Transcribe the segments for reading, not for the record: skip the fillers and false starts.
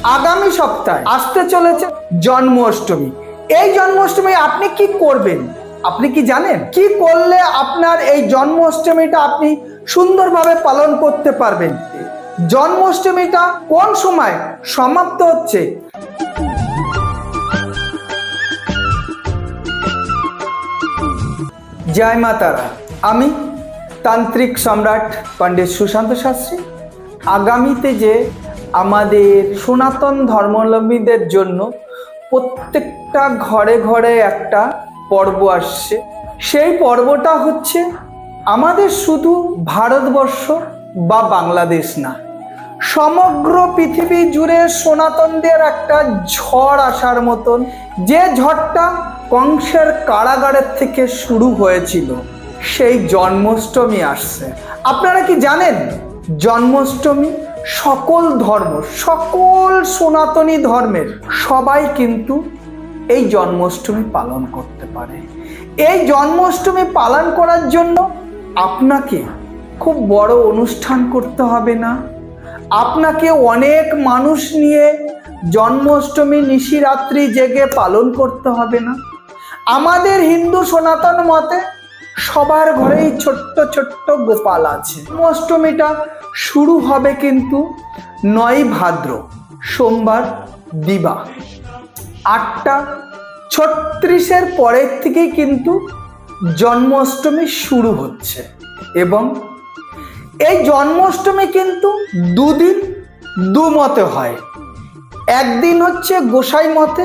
আগামী সপ্তাহে আসতে চলেছে জন্মাষ্টমী। এই জন্মাষ্টমী আপনি কি করবেন, আপনি কি জানেন? কি করলে আপনার এই জন্মাষ্টমীটা আপনি সুন্দরভাবে পালন করতে পারবেন? জন্মাষ্টমীটা কোন সময় সমাপ্ত হচ্ছে? জয় মা তারা। আমি তান্ত্রিক সম্রাট পণ্ডিত সুশান্ত শাস্ত্রী। আগামীতে যে আমাদের সনাতন ধর্মাবলম্বীদের জন্য প্রত্যেকটা ঘরে ঘরে একটা পর্ব আসছে। সেই পর্বটা হচ্ছে আমাদের শুধু ভারতবর্ষ বা বাংলাদেশ না, সমগ্র পৃথিবী জুড়ে সনাতনদের একটা ঝড় আসার মতন, যে ঝড়টা কংসের কারাগারের থেকে শুরু হয়েছিল, সেই জন্মাষ্টমী আসছে। আপনারা কি জানেন জন্মাষ্টমী সকল ধর্ম, সকল সনাতনী ধর্মের সবাই কিন্তু এই জন্মাষ্টমী পালন করতে পারে। এই জন্মাষ্টমী পালন করার জন্য আপনাকে খুব বড় অনুষ্ঠান করতে হবে না, আপনাকে অনেক মানুষ নিয়ে জন্মাষ্টমী নিশিরাত্রি জেগে পালন করতে হবে না। আমাদের হিন্দু সনাতন মতে সবার ঘরেই ছোট্ট ছোট্ট গোপাল আছে। জন্মাষ্টমীটা শুরু হবে কিন্তু 9 ভাদ্র সোমবার দিবা 8:36 পরের থেকেই কিন্তু জন্মাষ্টমী শুরু হচ্ছে। এবং এই জন্মাষ্টমী কিন্তু দুদিন দুমতে হয়, একদিন হচ্ছে গোসাই মতে,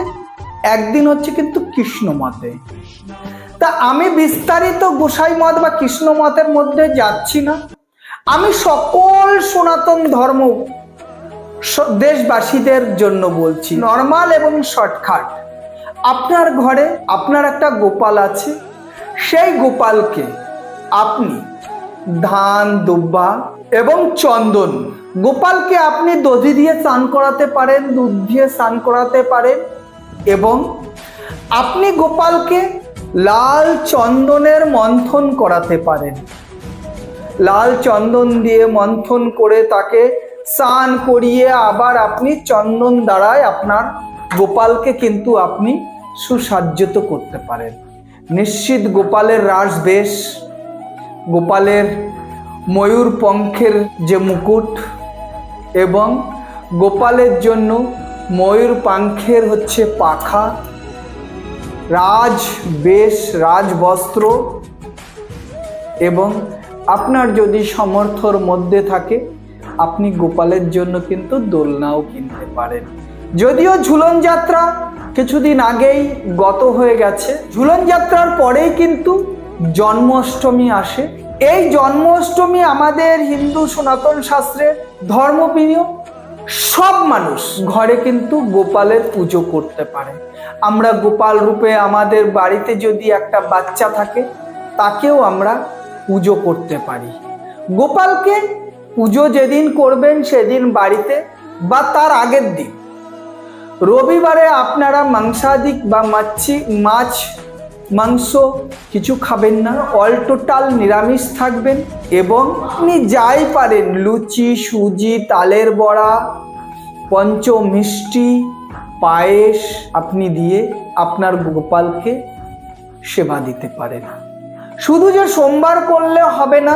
একদিন হচ্ছে কিন্তু কৃষ্ণ মতে। তা আমি বিস্তারিত গোসাই মত বা কৃষ্ণ মতের মধ্যে যাচ্ছি না, আমি সকল সনাতন ধর্ম দেশবাসীদের জন্য বলছি, নর্মাল এবং শর্টকাট। আপনার ঘরে আপনার একটা গোপাল আছে, সেই গোপালকে আপনি ধান, দুব্বা এবং চন্দন, গোপালকে আপনি দধি দিয়ে স্নান করাতে পারেন, দুধ দিয়ে স্নান করাতে পারেন, এবং আপনি গোপালকে লাল চন্দনের মন্থন করাতে পারেন। লাল চন্দন দিয়ে মন্থন করে তাকে স্নান করিয়ে আবার আপনি চন্দন দ্বারায় আপনার গোপালকে কিন্তু আপনি সুসজ্জিত করতে পারেন। নিশ্চিত গোপালের রাজবেশ, গোপালের ময়ূর পঙ্খের যে মুকুট, এবং গোপালের জন্য ময়ূর পাঙ্খের হচ্ছে পাখা, রাজবেশ, রাজবস্ত্র, এবং আপনার যদি সামর্থ্যর মধ্যে থাকে আপনি গোপালের জন্য কিন্তু দোলনাও কিনতে পারেন। যদিও ঝুলন যাত্রা কিছুদিন আগেই গত হয়ে গেছে, ঝুলন যাত্রার পরেই কিন্তু জন্মাষ্টমী আসে। এই জন্মাষ্টমী আমাদের হিন্দু সনাতন শাস্ত্রের ধর্মপ্রিয় সব মানুষ ঘরে কিন্তু গোপালের পুজো করতে পারে। আমরা গোপাল রূপে আমাদের বাড়িতে যদি একটা বাচ্চা থাকে তাকেও আমরা পুজো করতে পারি। গোপালকে পুজো যেদিন করবেন সেদিন বাড়িতে বা তার আগের দিন রবিবারে আপনারা মাংসাদিক বা মাছ মাংস কিছু খাবেন না, অল টোটাল নিরামিষ থাকবেন। এবং আপনি যাই পারেন লুচি, সুজি, তালের বড়া, পঞ্চ মিষ্টি, পায়েস আপনি দিয়ে আপনার গোপালকে সেবা দিতে পারেন। শুধু যে সোমবার করলে হবে না,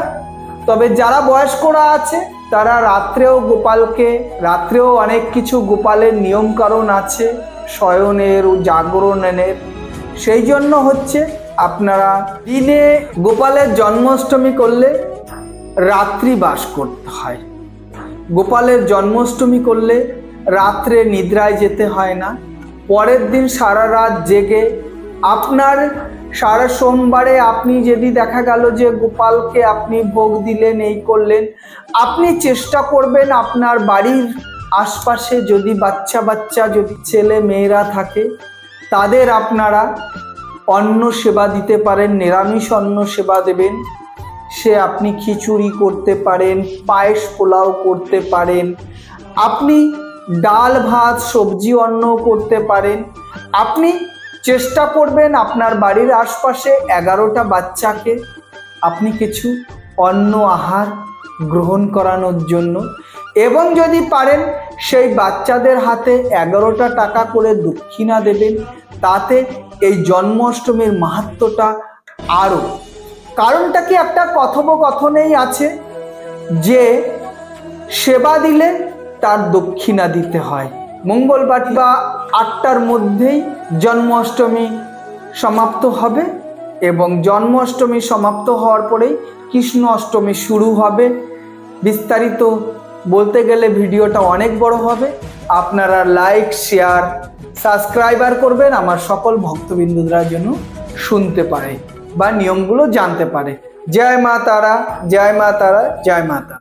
তবে যারা বয়স্করা আছে তারা রাত্রেও গোপালকে, রাত্রেও অনেক কিছু গোপালের নিয়মকানুন আছে শয়নের ও জাগরণের, সেই জন্য হচ্ছে আপনারা দিনে গোপালের জন্মাষ্টমী করলে রাত্রি বাস করতে হয়। গোপালের জন্মাষ্টমী করলে রাত্রে নিদ্রায় যেতে হয় না, পরের দিন সারা রাত জেগে আপনার সারা সোমবারে আপনি যদি দেখা গেল যে গোপালকে আপনি ভোগ দিলেন, এই করলেন, আপনি চেষ্টা করবেন আপনার বাড়ির আশপাশে যদি বাচ্চা যদি ছেলে মেয়েরা থাকে তাদের আপনারা অন্ন সেবা দিতে পারেন, নিরামিষ অন্ন সেবা দেবেন। সে আপনি খিচুড়ি করতে পারেন, পায়েস পোলাও করতে পারেন, আপনি ডাল ভাত সবজি অন্ন করতে পারেন। আপনি চেষ্টা করবেন আপনার বাড়ির আশপাশে 11টা বাচ্চাকে আপনি কিছু অন্ন আহার গ্রহণ করানোর জন্য। এবং যদি পারেন সেই বাচ্চাদের হাতে 11টা টাকা করে দক্ষিণা দেবেন। তাতে এই জন্মাষ্টমীর মাহাত্ম্যটা আরও, কারণটা কি একটা কথোপকথনেই আছে যে সেবা দিলে তার দক্ষিণা দিতে হয়। মঙ্গলবার বা 8টার মধ্যেই জন্মাষ্টমী সমাপ্ত হবে এবং জন্মাষ্টমী সমাপ্ত হওয়ার পরেই কৃষ্ণ অষ্টমী শুরু হবে। বিস্তারিত বলতে গেলে ভিডিওটা অনেক বড় হবে। আপনারা লাইক, শেয়ার, সাবস্ক্রাইবার করবেন, আমার সকল ভক্তবিন্দুরা যেন শুনতে পারে বা নিয়মগুলো জানতে পারে। জয় মা তারা, জয় মা তারা, জয় মা তারা।